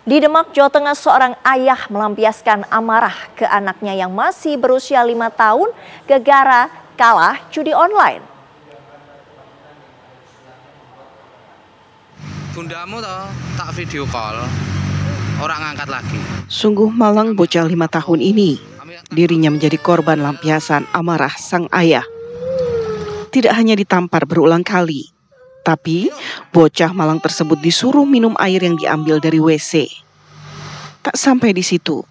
Di Demak, Jawa Tengah, seorang ayah melampiaskan amarah ke anaknya yang masih berusia 5 tahun gara-gara kalah judi online. Bundamu toh tak video call, orang ngangkat lagi. Sungguh malang bocah 5 tahun ini. Dirinya menjadi korban lampiasan amarah sang ayah. Tidak hanya ditampar berulang kali, tapi bocah malang tersebut disuruh minum air yang diambil dari WC. Tak sampai di situ,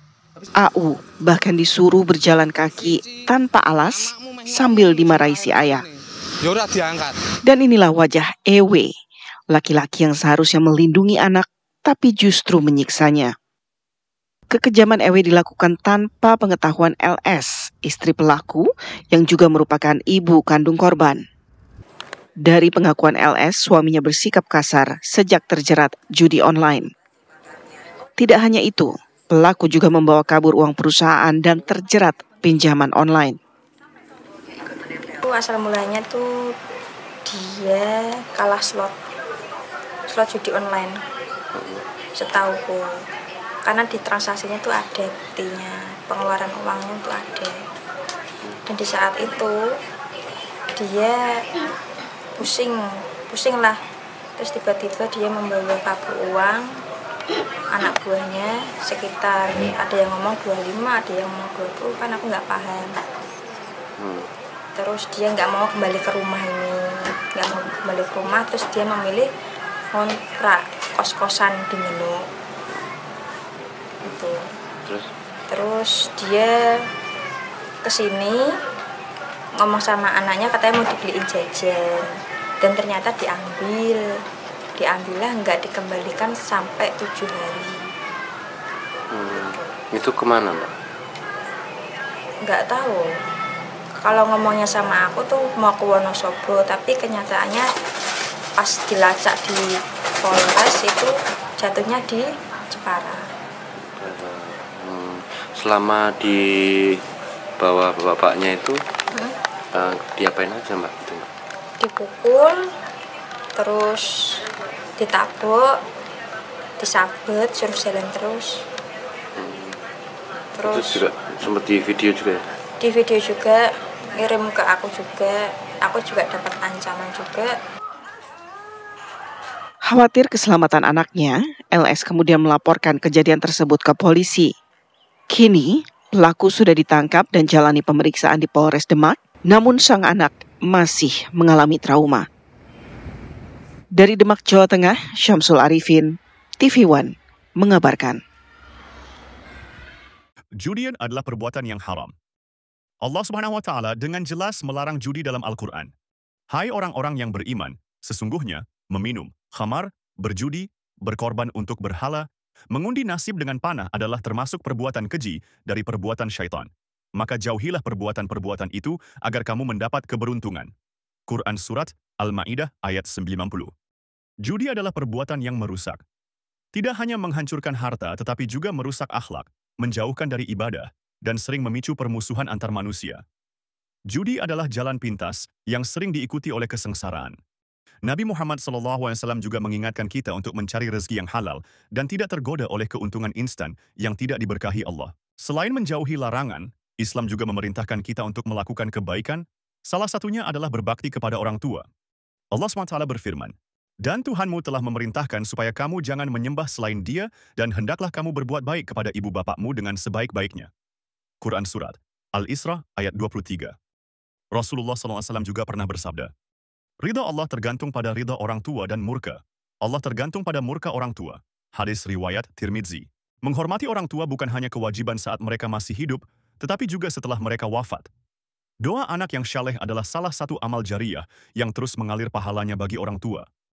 AU bahkan disuruh berjalan kaki tanpa alas sambil dimarahi si ayah. Dan inilah wajah EW, laki-laki yang seharusnya melindungi anak tapi justru menyiksanya. Kekejaman EW dilakukan tanpa pengetahuan LS, istri pelaku yang juga merupakan ibu kandung korban. Dari pengakuan LS, suaminya bersikap kasar sejak terjerat judi online. Tidak hanya itu, pelaku juga membawa kabur uang perusahaan dan terjerat pinjaman online. Asal mulanya tuh dia kalah slot judi online, setauku. Karena di transaksinya tuh ada buktinya, pengeluaran uangnya tuh ada. Dan di saat itu dia pusing lah. Terus tiba-tiba dia membawa kabur uang anak buahnya sekitar, ada yang ngomong 25, ada yang ngomong 20, kan aku nggak paham. Terus dia nggak mau kembali ke rumah terus dia memilih kontrak kos-kosan di Mino. Gitu. Terus dia kesini ngomong sama anaknya, katanya mau dibeliin jajan, dan ternyata diambillah, nggak dikembalikan sampai 7 hari. Itu kemana, Mbak? Nggak tahu. Kalau ngomongnya sama aku tuh mau ke Wonosobo, tapi kenyataannya pas dilacak di Polres itu jatuhnya di Jepara. Selama di bawah bapaknya itu, diapain aja, Mbak? Dipukul, terus ditabuk, disabet, suruh jalan terus. Terus juga sempat di video juga ya? Di video juga, ngirim ke aku juga dapat ancaman juga. Khawatir keselamatan anaknya, LS kemudian melaporkan kejadian tersebut ke polisi. Kini, pelaku sudah ditangkap dan jalani pemeriksaan di Polres Demak, namun sang anak masih mengalami trauma. Dari Demak, Jawa Tengah, Syamsul Arifin, TV One, mengabarkan. Judi adalah perbuatan yang haram. Allah Subhanahu wa Ta'ala dengan jelas melarang judi dalam Al-Quran. Hai orang-orang yang beriman, sesungguhnya meminum, khamar, berjudi, berkorban untuk berhala, mengundi nasib dengan panah adalah termasuk perbuatan keji dari perbuatan syaitan. Maka jauhilah perbuatan-perbuatan itu agar kamu mendapat keberuntungan. Quran Surat Al-Ma'idah ayat 90. Judi adalah perbuatan yang merusak. Tidak hanya menghancurkan harta tetapi juga merusak akhlak, menjauhkan dari ibadah, dan sering memicu permusuhan antar manusia. Judi adalah jalan pintas yang sering diikuti oleh kesengsaraan. Nabi Muhammad SAW juga mengingatkan kita untuk mencari rezeki yang halal dan tidak tergoda oleh keuntungan instan yang tidak diberkahi Allah. Selain menjauhi larangan, Islam juga memerintahkan kita untuk melakukan kebaikan, salah satunya adalah berbakti kepada orang tua. Allah SWT berfirman, "Dan Tuhanmu telah memerintahkan supaya kamu jangan menyembah selain Dia dan hendaklah kamu berbuat baik kepada ibu bapakmu dengan sebaik-baiknya." Quran Surat Al-Isra ayat 23. Rasulullah SAW juga pernah bersabda, "Ridha Allah tergantung pada ridha orang tua dan murka Allah tergantung pada murka orang tua." Hadis riwayat Tirmidzi. Menghormati orang tua bukan hanya kewajiban saat mereka masih hidup, tetapi juga setelah mereka wafat. Doa anak yang syaleh adalah salah satu amal jariyah yang terus mengalir pahalanya bagi orang tua.